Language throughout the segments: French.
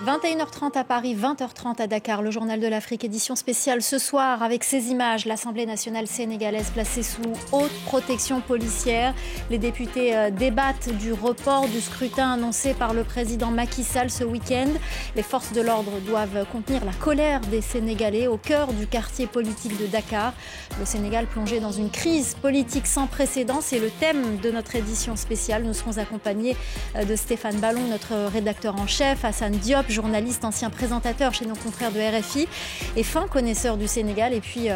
21h30 à Paris, 20h30 à Dakar, le Journal de l'Afrique, édition spéciale ce soir avec ces images. L'Assemblée nationale sénégalaise placée sous haute protection policière. Les députés débattent du report du scrutin annoncé par le président Macky Sall ce week-end. Les forces de l'ordre doivent contenir la colère des Sénégalais au cœur du quartier politique de Dakar. Le Sénégal plongé dans une crise politique sans précédent, c'est le thème de notre édition spéciale. Nous serons accompagnés de Stéphane Ballon, notre rédacteur en chef, Hassan Diop, journaliste, ancien présentateur chez nos confrères de RFI et fin connaisseur du Sénégal. Et puis,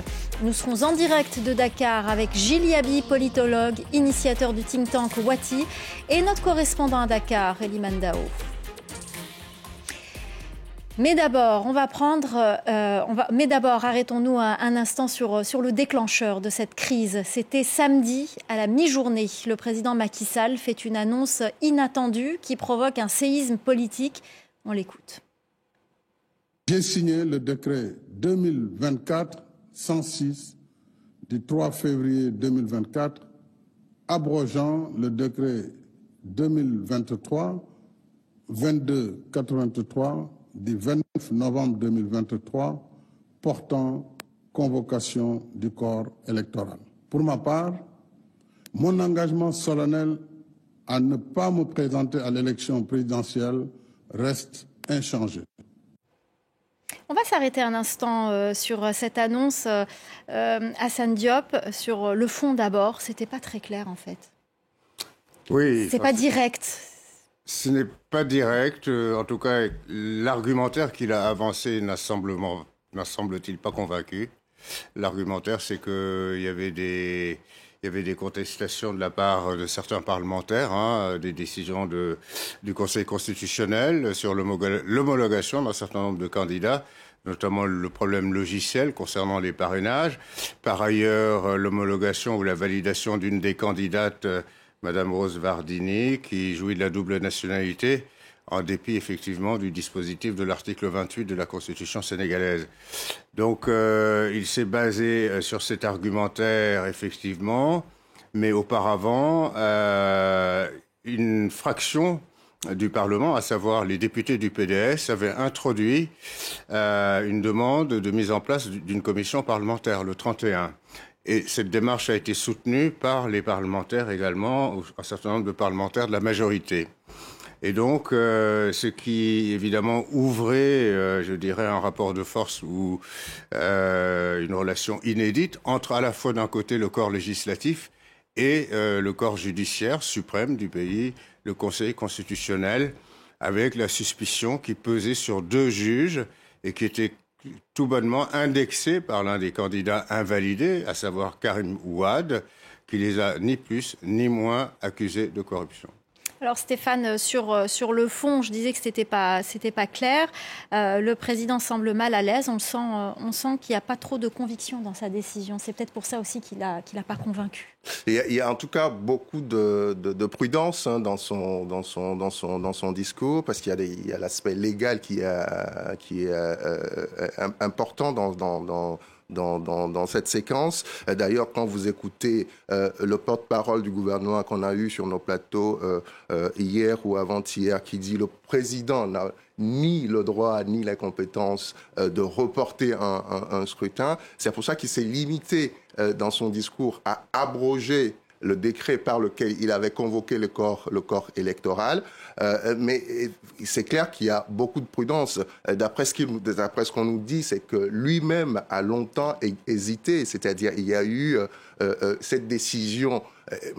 nous serons en direct de Dakar avec Gilles Yabi, politologue, initiateur du think tank Wati, et notre correspondant à Dakar, Eliman Dao. Mais d'abord, arrêtons-nous un instant sur le déclencheur de cette crise. C'était samedi à la mi-journée. Le président Macky Sall fait une annonce inattendue qui provoque un séisme politique. On l'écoute. J'ai signé le décret 2024-106 du 3 février 2024, abrogeant le décret 2023-2283 du 29 novembre 2023 portant convocation du corps électoral. Pour ma part, mon engagement solennel à ne pas me présenter à l'élection présidentielle reste inchangé. On va s'arrêter un instant sur cette annonce, Hassan Diop, sur le fond d'abord. C'était pas très clair en fait. Oui. C'est pas direct. Ce n'est pas direct. En tout cas, l'argumentaire qu'il a avancé n'a semble-t-il pas convaincu. L'argumentaire, c'est qu'il y avait des contestations de la part de certains parlementaires, des décisions du Conseil constitutionnel sur l'homologation d'un certain nombre de candidats, notamment le problème logiciel concernant les parrainages. Par ailleurs, l'homologation ou la validation d'une des candidates, Madame Rose Wardini, qui jouit de la double nationalité, en dépit effectivement du dispositif de l'article 28 de la Constitution sénégalaise. Donc il s'est basé sur cet argumentaire effectivement, mais auparavant une fraction du Parlement, à savoir les députés du PDS, avait introduit une demande de mise en place d'une commission parlementaire le 31. Et cette démarche a été soutenue par les parlementaires également, un certain nombre de parlementaires de la majorité. Et donc, ce qui, évidemment, ouvrait, je dirais, un rapport de force ou une relation inédite entre, à la fois, d'un côté, le corps législatif et le corps judiciaire suprême du pays, le Conseil constitutionnel, avec la suspicion qui pesait sur deux juges et qui étaient tout bonnement indexés par l'un des candidats invalidés, à savoir Karim Ouad, qui les a ni plus ni moins accusés de corruption. Alors Stéphane, sur le fond, je disais que c'était pas clair. Le président semble mal à l'aise. On sent qu'il n'y a pas trop de conviction dans sa décision. C'est peut-être pour ça aussi qu'il a pas convaincu. Il y a en tout cas beaucoup de prudence dans son discours, parce qu'il y a l'aspect légal qui est important dans cette séquence. D'ailleurs, quand vous écoutez le porte-parole du gouvernement qu'on a eu sur nos plateaux hier ou avant-hier, qui dit le président n'a ni le droit ni la compétence de reporter un scrutin, c'est pour ça qu'il s'est limité dans son discours à abroger le décret par lequel il avait convoqué le corps électoral. Mais c'est clair qu'il y a beaucoup de prudence. D'après ce qu'on nous dit, c'est que lui-même a longtemps hésité. C'est-à-dire, il y a eu cette décision.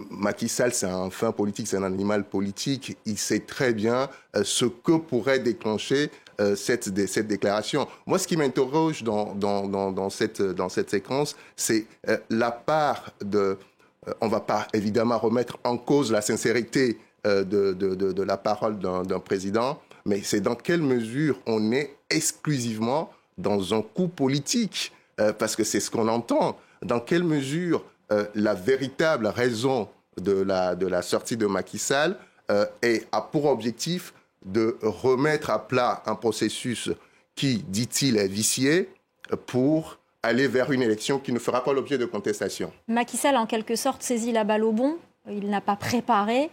Macky Sall, c'est un fin politique, c'est un animal politique. Il sait très bien ce que pourrait déclencher cette déclaration. Moi, ce qui m'interroge dans cette séquence, c'est la part de... on ne va pas évidemment remettre en cause la sincérité de la parole d'un président, mais c'est dans quelle mesure on est exclusivement dans un coup politique, parce que c'est ce qu'on entend. Dans quelle mesure la véritable raison de la sortie de Macky Sall a pour objectif de remettre à plat un processus qui, dit-il, est vicié pour aller vers une élection qui ne fera pas l'objet de contestation. Macky Sall, en quelque sorte, saisit la balle au bond. Il n'a pas préparé.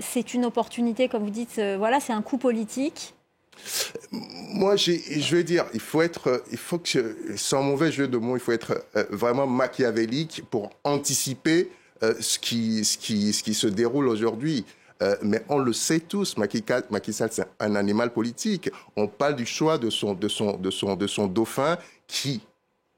C'est une opportunité, comme vous dites, voilà, c'est un coup politique. Moi, je vais dire, il faut que, sans mauvais jeu de mots, il faut être vraiment machiavélique pour anticiper ce qui se déroule aujourd'hui. Mais on le sait tous, Macky Sall, c'est un animal politique. On parle du choix de son dauphin qui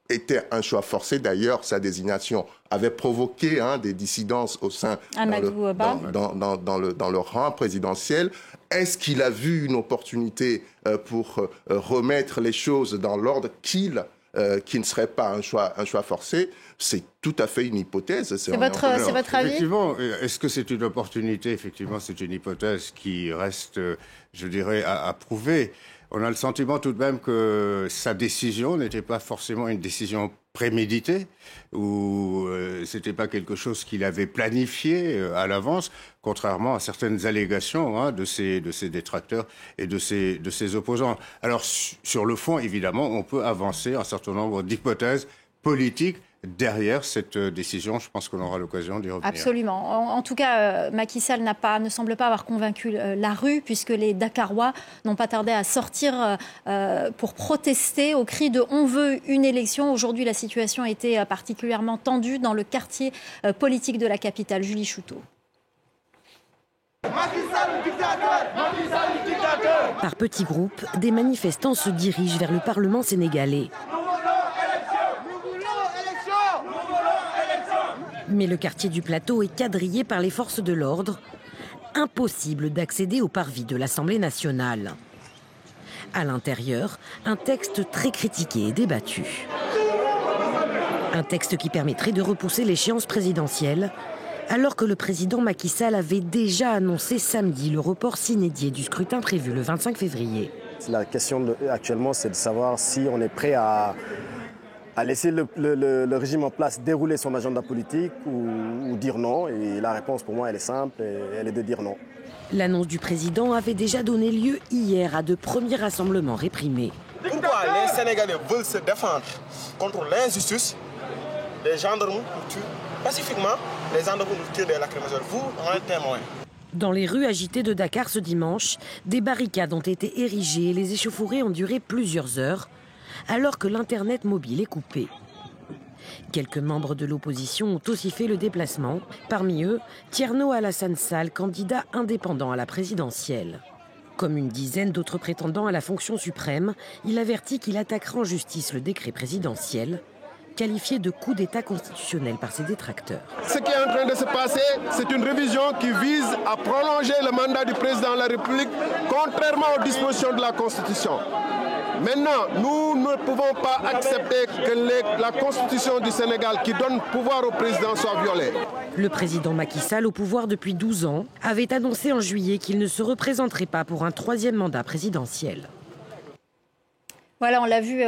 était un choix forcé. D'ailleurs, sa désignation avait provoqué des dissidences au sein dans le rang présidentiel. Est-ce qu'il a vu une opportunité pour remettre les choses dans l'ordre qui ne serait pas un choix forcé? C'est tout à fait une hypothèse. C'est votre avis? Effectivement, est-ce que c'est une opportunité? Effectivement, c'est une hypothèse qui reste, je dirais, à prouver. On a le sentiment tout de même que sa décision n'était pas forcément une décision préméditée, ou c'était pas quelque chose qu'il avait planifié à l'avance, contrairement à certaines allégations de ses détracteurs et de ses opposants. Alors, sur le fond, évidemment, on peut avancer un certain nombre d'hypothèses politiques derrière cette décision. Je pense qu'on aura l'occasion d'y revenir. Absolument. En tout cas, Macky Sall ne semble pas avoir convaincu la rue, puisque les Dakarois n'ont pas tardé à sortir pour protester au cri de « On veut une élection ». Aujourd'hui, la situation était particulièrement tendue dans le quartier politique de la capitale. Julie Chouteau. Par petits groupes, des manifestants se dirigent vers le Parlement sénégalais. Mais le quartier du Plateau est quadrillé par les forces de l'ordre. Impossible d'accéder au parvis de l'Assemblée nationale. À l'intérieur, un texte très critiqué et débattu. Un texte qui permettrait de repousser l'échéance présidentielle, alors que le président Macky Sall avait déjà annoncé samedi le report sine-die du scrutin prévu le 25 février. La question actuellement, c'est de savoir si on est prêt à laisser le régime en place dérouler son agenda politique ou dire non. Et la réponse pour moi, elle est simple, elle est de dire non. L'annonce du président avait déjà donné lieu hier à de premiers rassemblements réprimés. Pourquoi les Sénégalais veulent se défendre contre l'injustice? Les gendarmes nous tuent pacifiquement, les gendarmes nous tirent des lacrymogènes. Vous en êtes témoin. Dans les rues agitées de Dakar ce dimanche, des barricades ont été érigées et les échauffourées ont duré plusieurs heures, alors que l'Internet mobile est coupé. Quelques membres de l'opposition ont aussi fait le déplacement. Parmi eux, Thierno Alassane Sall, candidat indépendant à la présidentielle. Comme une dizaine d'autres prétendants à la fonction suprême, il avertit qu'il attaquera en justice le décret présidentiel, qualifié de coup d'État constitutionnel par ses détracteurs. Ce qui est en train de se passer, c'est une révision qui vise à prolonger le mandat du président de la République, contrairement aux dispositions de la Constitution. Maintenant, nous ne pouvons pas accepter que la Constitution du Sénégal qui donne pouvoir au président soit violée. Le président Macky Sall, au pouvoir depuis 12 ans, avait annoncé en juillet qu'il ne se représenterait pas pour un troisième mandat présidentiel. Voilà, on l'a vu,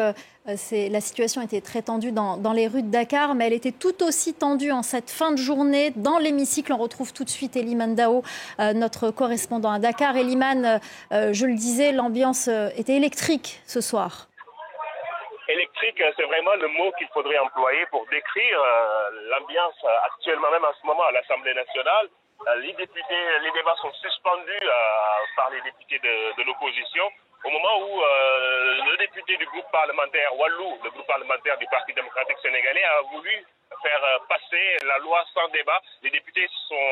la situation était très tendue dans les rues de Dakar, mais elle était tout aussi tendue en cette fin de journée. Dans l'hémicycle, on retrouve tout de suite Eliman Dao, notre correspondant à Dakar. Eliman, je le disais, l'ambiance était électrique ce soir. Électrique, c'est vraiment le mot qu'il faudrait employer pour décrire l'ambiance actuellement, même en ce moment, à l'Assemblée nationale. Les débats sont suspendus par les députés de l'opposition, au moment où le député du groupe parlementaire Wallou, le groupe parlementaire du Parti démocratique sénégalais, a voulu faire passer la loi sans débat. Les députés se sont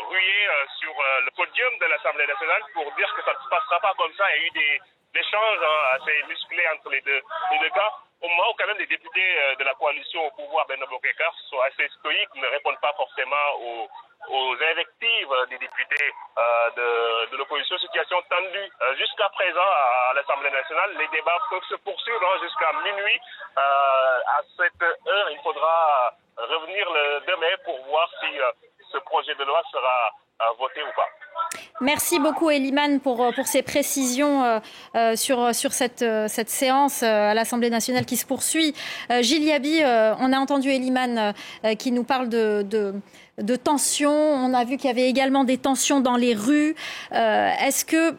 rués sur le podium de l'Assemblée nationale pour dire que ça ne se passera pas comme ça. Il y a eu des échanges assez musclés entre les deux cas. Au moment où quand même les députés de la coalition au pouvoir, Benno Bokk Yakaar, sont assez stoïques, ne répondent pas forcément aux invectives des députés de l'opposition. Situation tendue jusqu'à présent à l'Assemblée nationale. Les débats peuvent se poursuivre jusqu'à minuit. À cette heure, il faudra revenir demain pour voir si ce projet de loi sera voté ou pas. Merci beaucoup Eliman pour ces précisions sur cette séance à l'Assemblée nationale qui se poursuit. Gilles Yabi, on a entendu Eliman qui nous parle de tensions. On a vu qu'il y avait également des tensions dans les rues. Est-ce que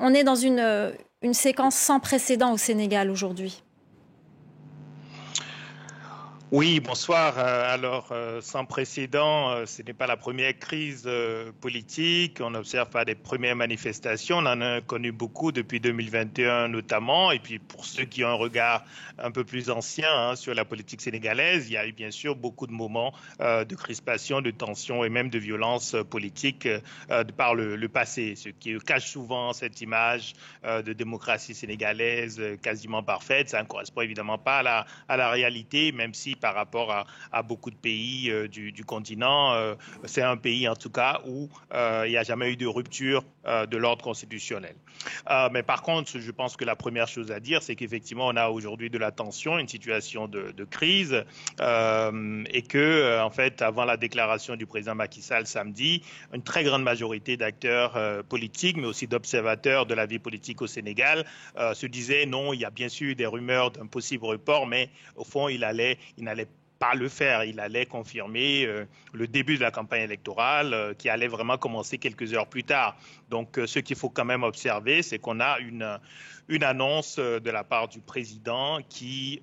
on est dans une séquence sans précédent au Sénégal aujourd'hui ? Oui, bonsoir. Sans précédent, ce n'est pas la première crise politique. On observe pas des premières manifestations. On en a connu beaucoup depuis 2021 notamment. Et puis pour ceux qui ont un regard un peu plus ancien sur la politique sénégalaise, il y a eu bien sûr beaucoup de moments de crispation, de tension et même de violence politique par le passé, ce qui cache souvent cette image de démocratie sénégalaise quasiment parfaite. Ça ne correspond évidemment pas à la réalité, même si par rapport à beaucoup de pays du continent. C'est un pays, en tout cas, où il n'y a jamais eu de rupture de l'ordre constitutionnel. Mais par contre, je pense que la première chose à dire, c'est qu'effectivement, on a aujourd'hui de la tension, une situation de crise, et que, en fait, avant la déclaration du président Macky Sall samedi, une très grande majorité d'acteurs politiques, mais aussi d'observateurs de la vie politique au Sénégal, se disaient non, il y a bien sûr des rumeurs d'un possible report, mais au fond, il n'allait pas le faire. Il allait confirmer le début de la campagne électorale qui allait vraiment commencer quelques heures plus tard. Donc, ce qu'il faut quand même observer, c'est qu'on a une annonce de la part du président qui,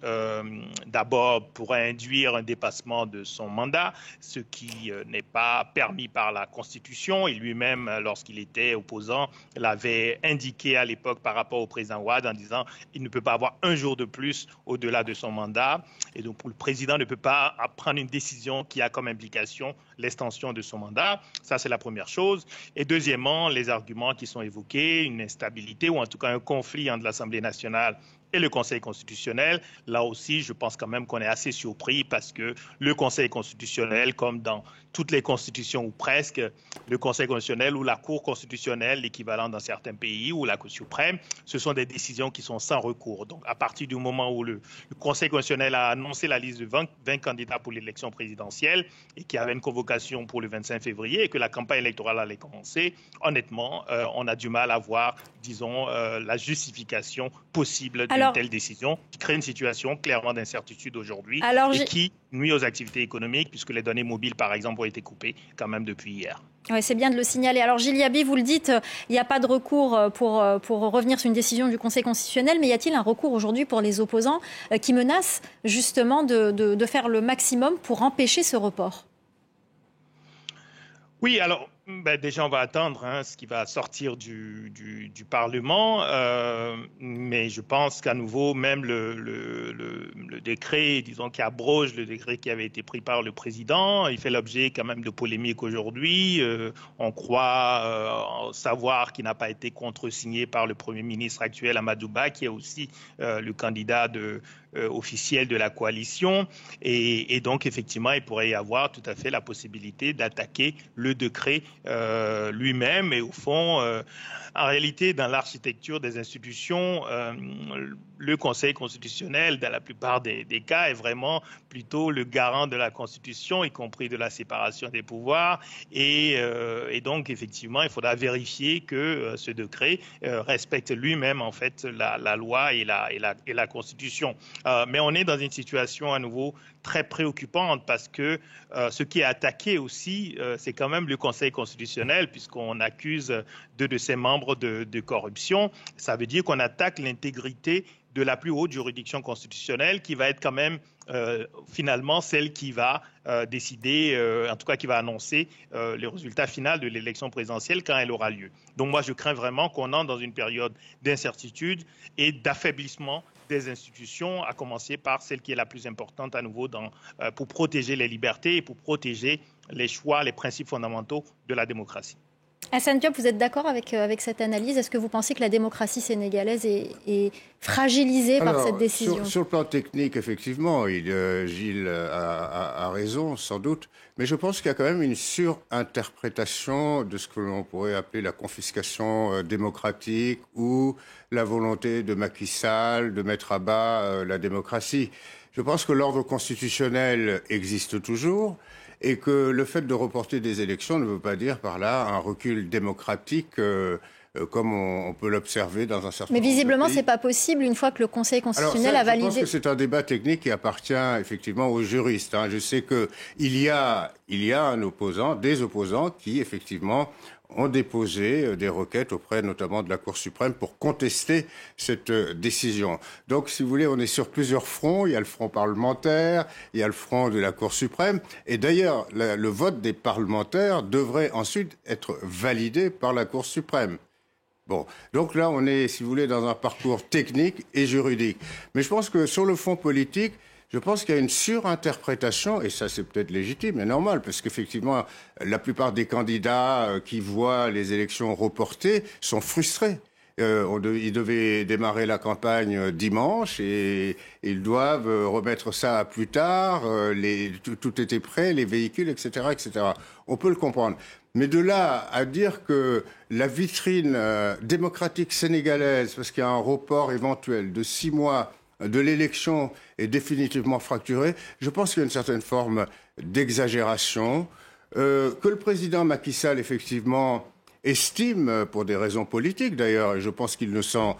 d'abord, pourrait induire un dépassement de son mandat, ce qui n'est pas permis par la Constitution. Et lui-même, lorsqu'il était opposant, l'avait indiqué à l'époque par rapport au président Wade en disant qu'il ne peut pas avoir un jour de plus au-delà de son mandat. Et donc, le président ne peut pas prendre une décision qui a comme implication l'extension de son mandat. Ça, c'est la première chose. Et deuxièmement, les arguments qui sont évoqués, une instabilité ou en tout cas un conflit entre l'Assemblée nationale et le Conseil constitutionnel. Là aussi, je pense quand même qu'on est assez surpris parce que le Conseil constitutionnel, comme dans toutes les constitutions ou presque, le Conseil constitutionnel ou la Cour constitutionnelle, l'équivalent dans certains pays, ou la Cour suprême, ce sont des décisions qui sont sans recours. Donc, à partir du moment où le Conseil constitutionnel a annoncé la liste de 20 candidats pour l'élection présidentielle et qu'il y avait une convocation pour le 25 février et que la campagne électorale allait commencer, honnêtement, on a du mal à voir, disons, la justification possible d'une telle décision qui crée une situation clairement d'incertitude aujourd'hui et qui nuit aux activités économiques puisque les données mobiles, par exemple, ont été coupées quand même depuis hier. Oui, c'est bien de le signaler. Alors, Gilles Yaby, vous le dites, il n'y a pas de recours pour revenir sur une décision du Conseil constitutionnel, mais y a-t-il un recours aujourd'hui pour les opposants qui menacent justement de faire le maximum pour empêcher ce report ? Oui, alors, déjà, on va attendre ce qui va sortir du Parlement, mais je pense qu'à nouveau, même le décret, disons, qui abroge le décret qui avait été pris par le président, il fait l'objet quand même de polémiques aujourd'hui. On croit savoir qu'il n'a pas été contresigné par le Premier ministre actuel, Amadou Ba, qui est aussi le candidat officiel de la coalition. Et donc, effectivement, il pourrait y avoir tout à fait la possibilité d'attaquer le décret lui-même. Et au fond, en réalité, dans l'architecture des institutions, le Conseil constitutionnel, dans la plupart des cas, est vraiment plutôt le garant de la Constitution, y compris de la séparation des pouvoirs. Et donc, effectivement, il faudra vérifier que ce décret respecte lui-même, en fait, la loi et la Constitution. Mais on est dans une situation, à nouveau, très préoccupante parce que ce qui est attaqué aussi, c'est quand même le Conseil constitutionnel puisqu'on accuse deux de ses membres de corruption. Ça veut dire qu'on attaque l'intégrité de la plus haute juridiction constitutionnelle qui va être quand même finalement celle qui va décider, en tout cas qui va annoncer le résultat final de l'élection présidentielle quand elle aura lieu. Donc moi je crains vraiment qu'on entre dans une période d'incertitude et d'affaiblissement des institutions, à commencer par celle qui est la plus importante à nouveau pour protéger les libertés et pour protéger les choix, les principes fondamentaux de la démocratie. Assane Diop, vous êtes d'accord avec cette analyse ? Est-ce que vous pensez que la démocratie sénégalaise est fragilisée par cette décision ? Sur le plan technique, effectivement, Gilles a raison, sans doute. Mais je pense qu'il y a quand même une surinterprétation de ce que l'on pourrait appeler la confiscation démocratique ou la volonté de Macky Sall de mettre à bas la démocratie. Je pense que l'ordre constitutionnel existe toujours. Et que le fait de reporter des élections ne veut pas dire par là un recul démocratique comme on peut l'observer dans un certain nombre de pays. Mais visiblement, ce n'est pas possible une fois que le Conseil constitutionnel a validé. Je pense que c'est un débat technique qui appartient effectivement aux juristes. Je sais qu'il y a des opposants qui effectivement ont déposé des requêtes auprès notamment de la Cour suprême pour contester cette décision. Donc, si vous voulez, on est sur plusieurs fronts. Il y a le front parlementaire, il y a le front de la Cour suprême. Et d'ailleurs, le vote des parlementaires devrait ensuite être validé par la Cour suprême. Bon, donc là, on est, si vous voulez, dans un parcours technique et juridique. Mais je pense que sur le fond politique, je pense qu'il y a une surinterprétation, et ça c'est peut-être légitime et normal, parce qu'effectivement, la plupart des candidats qui voient les élections reportées sont frustrés. Ils devaient démarrer la campagne dimanche et ils doivent remettre ça à plus tard. Tout était prêt, les véhicules, etc., etc. On peut le comprendre. Mais de là à dire que la vitrine démocratique sénégalaise, parce qu'il y a un report éventuel de 6 mois de l'élection est définitivement fracturée, je pense qu'il y a une certaine forme d'exagération, que le président Macky Sall, effectivement, estime, pour des raisons politiques d'ailleurs, et je pense qu'il ne s'en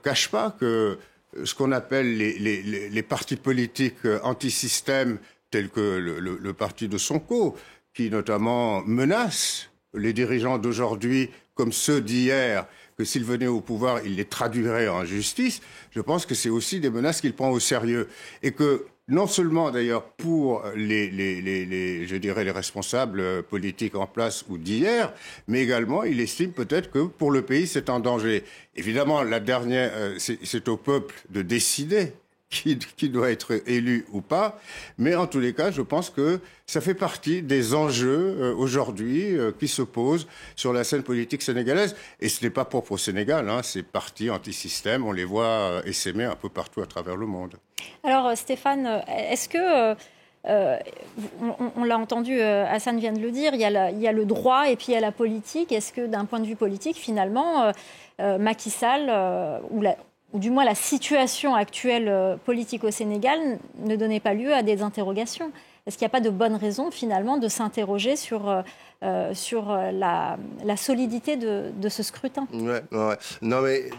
cache pas, que ce qu'on appelle les partis politiques anti-système, tels que le parti de Sonko, qui notamment menace les dirigeants d'aujourd'hui comme ceux d'hier, que s'il venait au pouvoir, il les traduirait en justice, je pense que c'est aussi des menaces qu'il prend au sérieux. Et que, non seulement d'ailleurs pour je dirais les responsables politiques en place ou d'hier, mais également il estime peut-être que pour le pays c'est en danger. Évidemment, la dernière, c'est au peuple de décider qui doit être élu ou pas. Mais en tous les cas, je pense que ça fait partie des enjeux aujourd'hui qui se posent sur la scène politique sénégalaise. Et ce n'est pas propre au Sénégal, hein, ces partis anti-système, on les voit essaimer un peu partout à travers le monde. Alors Stéphane, est-ce que... on l'a entendu, Hassan vient de le dire, il y a le droit et puis il y a la politique. Est-ce que d'un point de vue politique, finalement, Macky Sall, ou du moins la situation actuelle politique au Sénégal ne donnait pas lieu à des interrogations? Est-ce qu'il n'y a pas de bonnes raisons, finalement, de s'interroger sur la solidité de ce scrutin? Ouais. Non, mais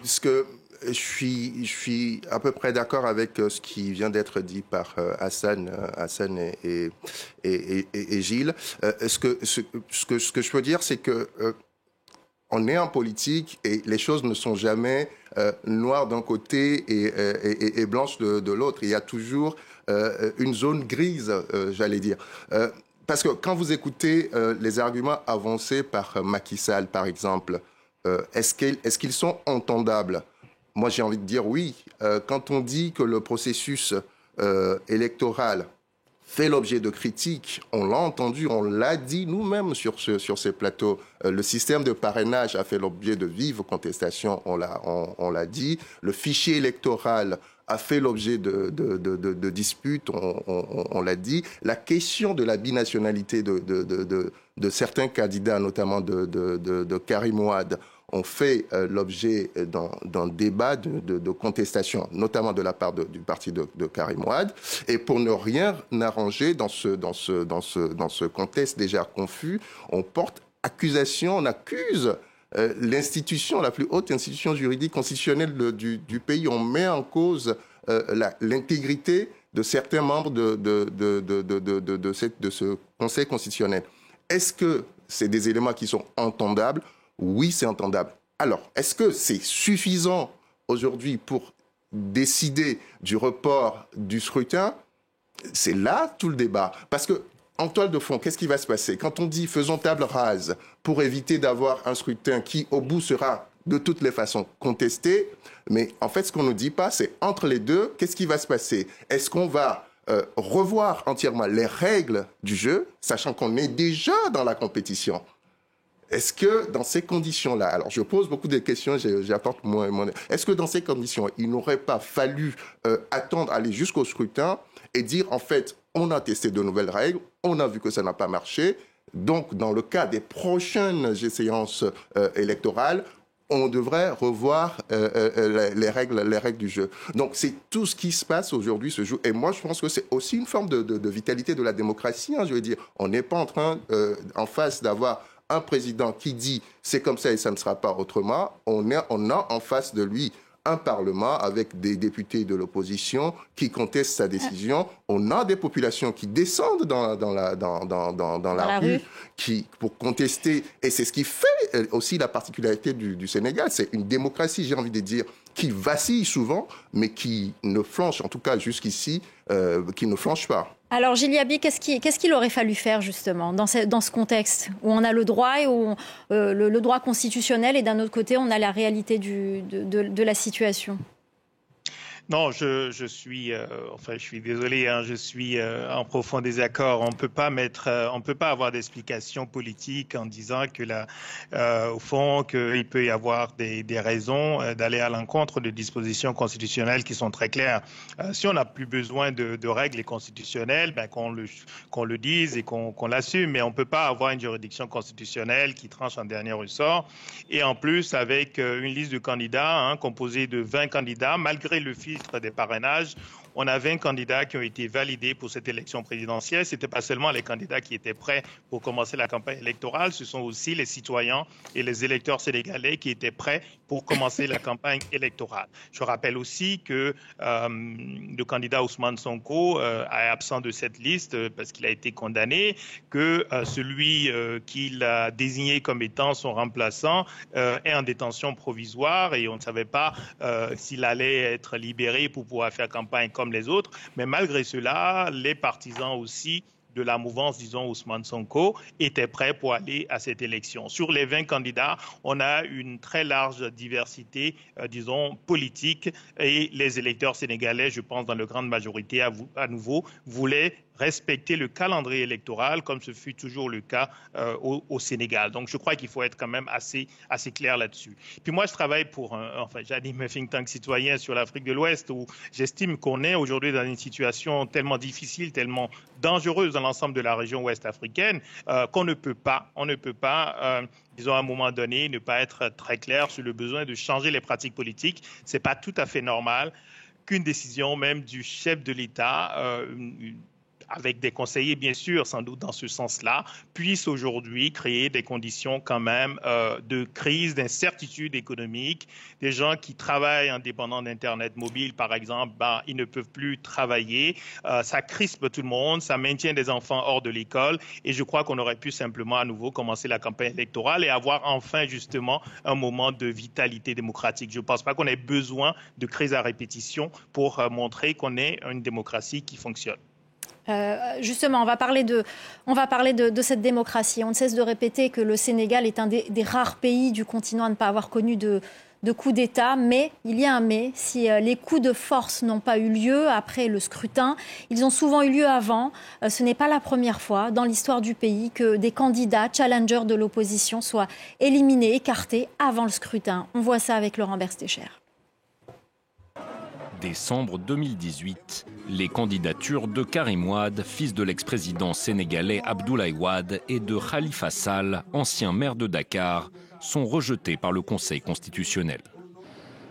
je suis à peu près d'accord avec ce qui vient d'être dit par Hassan et Gilles. Ce que je peux dire, c'est que on est en politique et les choses ne sont jamais noires d'un côté et blanches de l'autre. Il y a toujours une zone grise, j'allais dire. Parce que quand vous écoutez les arguments avancés par Macky Sall, par exemple, est-ce qu'ils sont entendables? Moi, j'ai envie de dire oui. Quand on dit que le processus électoral fait l'objet de critiques, on l'a entendu, on l'a dit nous-mêmes sur ces plateaux. Le système de parrainage a fait l'objet de vives contestations, on l'a dit. Le fichier électoral a fait l'objet de disputes, on l'a dit. La question de la binationalité de certains candidats, notamment de Karim Wade, ont fait l'objet d'un débat de contestation, notamment de la part du parti de Karim Wade. Et pour ne rien arranger dans ce contexte déjà confus, on porte accusation, on accuse l'institution, la plus haute institution juridique constitutionnelle du pays. On met en cause l'intégrité de certains membres de ce Conseil constitutionnel. Est-ce que c'est des éléments qui sont entendables? Oui, c'est entendable. Alors, est-ce que c'est suffisant aujourd'hui pour décider du report du scrutin? C'est là tout le débat. Parce que, en toile de fond, qu'est-ce qui va se passer? Quand on dit faisons table rase pour éviter d'avoir un scrutin qui, au bout, sera de toutes les façons contesté, mais en fait, ce qu'on ne nous dit pas, c'est entre les deux, qu'est-ce qui va se passer? Est-ce qu'on va revoir entièrement les règles du jeu, sachant qu'on est déjà dans la compétition? Est-ce que dans ces conditions-là, alors je pose beaucoup de questions, j'apporte mon... Est-ce que dans ces conditions, il n'aurait pas fallu attendre, aller jusqu'au scrutin et dire, en fait, on a testé de nouvelles règles, on a vu que ça n'a pas marché, donc dans le cas des prochaines séances électorales, on devrait revoir les règles du jeu. Donc c'est tout ce qui se passe aujourd'hui, se joue. Et moi, je pense que c'est aussi une forme de vitalité de la démocratie. Hein, je veux dire, on n'est pas en train, en face d'avoir un président qui dit c'est comme ça et ça ne sera pas autrement. On a en face de lui un Parlement avec des députés de l'opposition qui contestent sa décision. On a des populations qui descendent dans la rue pour contester. Et c'est ce qui fait aussi la particularité du Sénégal. C'est une démocratie, j'ai envie de dire, qui vacille souvent, mais qui ne flanche, en tout cas jusqu'ici, qui ne flanche pas. Alors, Gilles Yabi, qu'est-ce qu'il aurait fallu faire, justement, dans ce contexte où on a le droit et où le droit constitutionnel et d'un autre côté, on a la réalité de la situation? Non, je suis désolé, je suis en profond désaccord. On peut pas avoir d'explication politique en disant que au fond, qu'il peut y avoir des raisons d'aller à l'encontre de dispositions constitutionnelles qui sont très claires. Si on n'a plus besoin de règles constitutionnelles, qu'on le dise et qu'on l'assume. Mais on peut pas avoir une juridiction constitutionnelle qui tranche en dernier ressort. Et en plus, avec une liste de candidats composée de 20 candidats, malgré le filtre des parrainages, on a 20 candidats qui ont été validés pour cette élection présidentielle. Ce n'était pas seulement les candidats qui étaient prêts pour commencer la campagne électorale, ce sont aussi les citoyens et les électeurs sénégalais qui étaient prêts pour commencer la campagne électorale. Je rappelle aussi que le candidat Ousmane Sonko est absent de cette liste parce qu'il a été condamné, que celui qu'il a désigné comme étant son remplaçant est en détention provisoire et on ne savait pas s'il allait être libéré pour pouvoir faire campagne comme les autres. Mais malgré cela, les partisans aussi de la mouvance, disons, Ousmane Sonko, étaient prêts pour aller à cette élection. Sur les 20 candidats, on a une très large diversité, disons, politique et les électeurs sénégalais, je pense, dans leur grande majorité, à nouveau, voulaient respecter le calendrier électoral comme ce fut toujours le cas au Sénégal. Donc je crois qu'il faut être quand même assez clair là-dessus. Puis moi je travaille pour j'anime un think tank citoyen sur l'Afrique de l'Ouest où j'estime qu'on est aujourd'hui dans une situation tellement difficile, tellement dangereuse dans l'ensemble de la région ouest africaine qu'on ne peut pas, disons à un moment donné, ne pas être très clair sur le besoin de changer les pratiques politiques. C'est pas tout à fait normal qu'une décision même du chef de l'État avec des conseillers, bien sûr, sans doute dans ce sens-là, puisse aujourd'hui créer des conditions quand même de crise, d'incertitude économique. Des gens qui travaillent indépendants d'Internet mobile, par exemple, ils ne peuvent plus travailler. Ça crispe tout le monde, ça maintient des enfants hors de l'école. Et je crois qu'on aurait pu simplement à nouveau commencer la campagne électorale et avoir enfin justement un moment de vitalité démocratique. Je ne pense pas qu'on ait besoin de crise à répétition pour montrer qu'on est une démocratie qui fonctionne. Justement, on va parler de cette démocratie. On ne cesse de répéter que le Sénégal est un des rares pays du continent à ne pas avoir connu de coup d'État. Mais, il y a un mais, si les coups de force n'ont pas eu lieu après le scrutin, ils ont souvent eu lieu avant. Ce n'est pas la première fois dans l'histoire du pays que des candidats challengers de l'opposition soient éliminés, écartés avant le scrutin. On voit ça avec Laurent Berstécher. Décembre 2018, les candidatures de Karim Wade, fils de l'ex-président sénégalais Abdoulaye Wade, et de Khalifa Sall, ancien maire de Dakar, sont rejetées par le Conseil constitutionnel.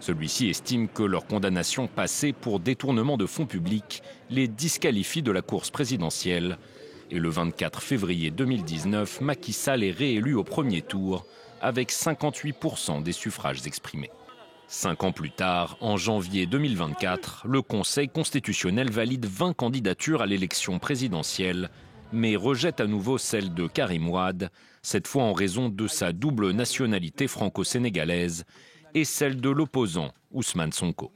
Celui-ci estime que leur condamnation passée pour détournement de fonds publics les disqualifie de la course présidentielle. Et le 24 février 2019, Macky Sall est réélu au premier tour avec 58% des suffrages exprimés. 5 ans plus tard, en janvier 2024, le Conseil constitutionnel valide 20 candidatures à l'élection présidentielle, mais rejette à nouveau celle de Karim Wade, cette fois en raison de sa double nationalité franco-sénégalaise, et celle de l'opposant Ousmane Sonko.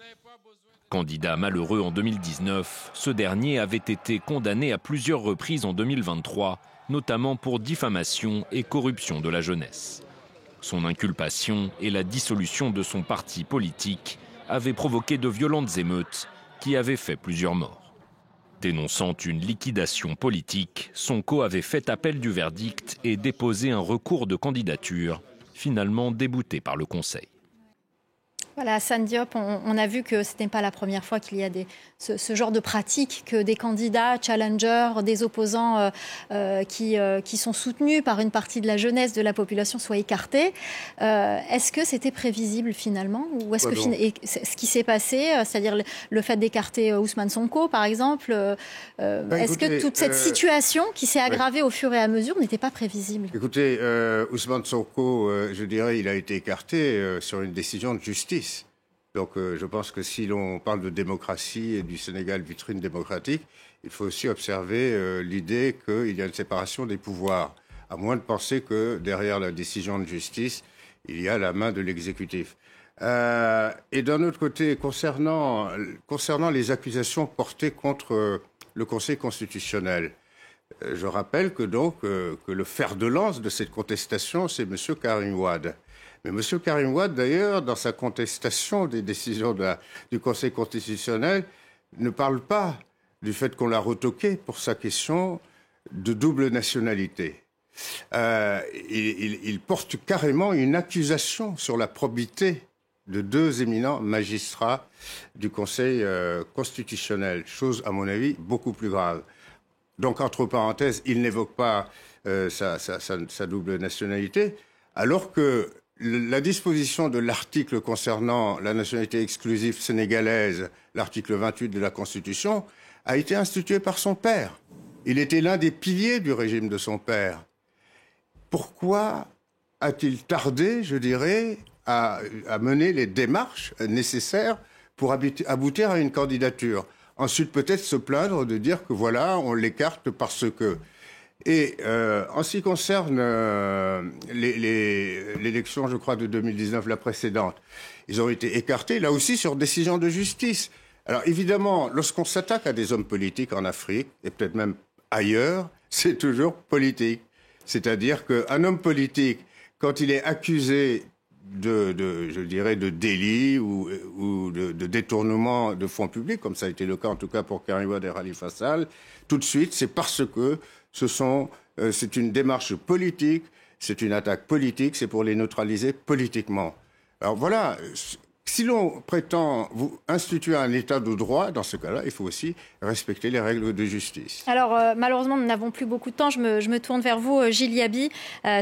Candidat malheureux en 2019, ce dernier avait été condamné à plusieurs reprises en 2023, notamment pour diffamation et corruption de la jeunesse. Son inculpation et la dissolution de son parti politique avaient provoqué de violentes émeutes qui avaient fait plusieurs morts. Dénonçant une liquidation politique, Sonko avait fait appel du verdict et déposé un recours de candidature, finalement débouté par le Conseil. Voilà, Assane Diop, on a vu que ce n'est pas la première fois qu'il y a ce genre de pratique, que des candidats, challengers, des opposants qui sont soutenus par une partie de la jeunesse, de la population, soient écartés. Est-ce que c'était prévisible finalement? Ou est-ce que ce qui s'est passé, c'est-à-dire le fait d'écarter Ousmane Sonko, par exemple, est-ce que toute cette situation qui s'est aggravée au fur et à mesure n'était pas prévisible? Écoutez, Ousmane Sonko, je dirais, il a été écarté sur une décision de justice. Donc je pense que si l'on parle de démocratie et du Sénégal vitrine démocratique, il faut aussi observer l'idée qu'il y a une séparation des pouvoirs, à moins de penser que derrière la décision de justice, il y a la main de l'exécutif. Et d'un autre côté, concernant les accusations portées contre le Conseil constitutionnel, je rappelle que le fer de lance de cette contestation, c'est M. Karim Wade. Mais M. Karim Wade, d'ailleurs, dans sa contestation des décisions du Conseil constitutionnel, ne parle pas du fait qu'on l'a retoqué pour sa question de double nationalité. Il porte carrément une accusation sur la probité de 2 éminents magistrats du Conseil constitutionnel, chose, à mon avis, beaucoup plus grave. Donc, entre parenthèses, il n'évoque pas sa double nationalité, alors que la disposition de l'article concernant la nationalité exclusive sénégalaise, l'article 28 de la Constitution, a été instituée par son père. Il était l'un des piliers du régime de son père. Pourquoi a-t-il tardé, je dirais, à mener les démarches nécessaires pour aboutir à une candidature? Ensuite, peut-être se plaindre de dire que voilà, on l'écarte parce que... Et en ce qui concerne l'élection, je crois, de 2019, la précédente, ils ont été écartés, là aussi, sur décision de justice. Alors évidemment, lorsqu'on s'attaque à des hommes politiques en Afrique, et peut-être même ailleurs, c'est toujours politique. C'est-à-dire qu'un homme politique, quand il est accusé je dirais, de délit ou de détournement de fonds publics, comme ça a été le cas en tout cas pour Karim Wade et Khalifa Sall, tout de suite, c'est parce que c'est une démarche politique, c'est une attaque politique, c'est pour les neutraliser politiquement. Alors voilà, si l'on prétend instituer un état de droit, dans ce cas-là, il faut aussi respecter les règles de justice. Alors, malheureusement, nous n'avons plus beaucoup de temps. Je me tourne vers vous, Gilles Yaby.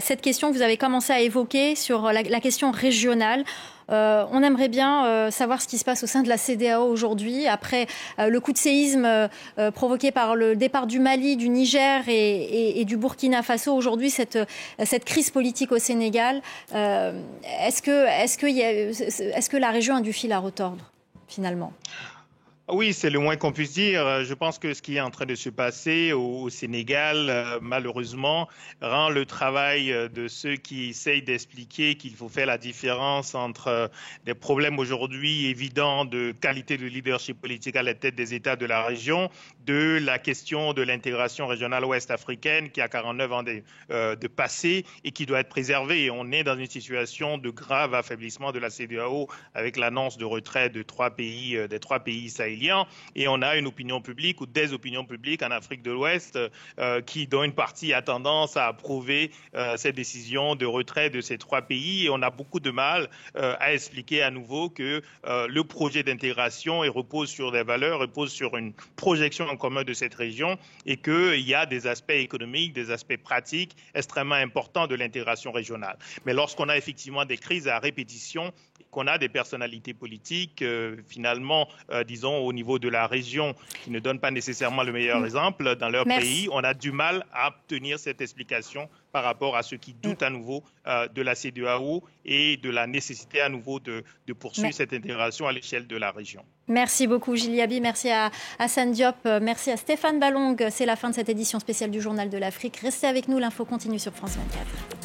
Cette question que vous avez commencé à évoquer sur la question régionale, on aimerait bien savoir ce qui se passe au sein de la CEDEAO aujourd'hui, après le coup de séisme provoqué par le départ du Mali, du Niger et du Burkina Faso. Aujourd'hui, cette crise politique au Sénégal, est-ce que la région a du fil à retordre, finalement ? Oui, c'est le moins qu'on puisse dire. Je pense que ce qui est en train de se passer au Sénégal, malheureusement, rend le travail de ceux qui essayent d'expliquer qu'il faut faire la différence entre des problèmes aujourd'hui évidents de qualité de leadership politique à la tête des États de la région, de la question de l'intégration régionale ouest africaine qui a 49 ans de passé et qui doit être préservée. Et on est dans une situation de grave affaiblissement de la CEDEAO avec l'annonce de retrait de des 3 pays sahéliens. Et on a une opinion publique ou des opinions publiques en Afrique de l'Ouest dont une partie a tendance à approuver cette décision de retrait de ces 3 pays. Et on a beaucoup de mal à expliquer à nouveau que le projet d'intégration repose sur des valeurs, repose sur une projection en commun de cette région et qu'il y a des aspects économiques, des aspects pratiques extrêmement importants de l'intégration régionale. Mais lorsqu'on a effectivement des crises à répétition, qu'on a des personnalités politiques, finalement, disons, au niveau de la région, qui ne donnent pas nécessairement le meilleur exemple dans leur pays, on a du mal à obtenir cette explication par rapport à ceux qui doutent à nouveau de la CEDEAO et de la nécessité à nouveau de poursuivre cette intégration à l'échelle de la région. Merci beaucoup Gilles Yaby, merci à Hassan Diop, merci à Stéphane Balong. C'est la fin de cette édition spéciale du Journal de l'Afrique. Restez avec nous, l'info continue sur France 24.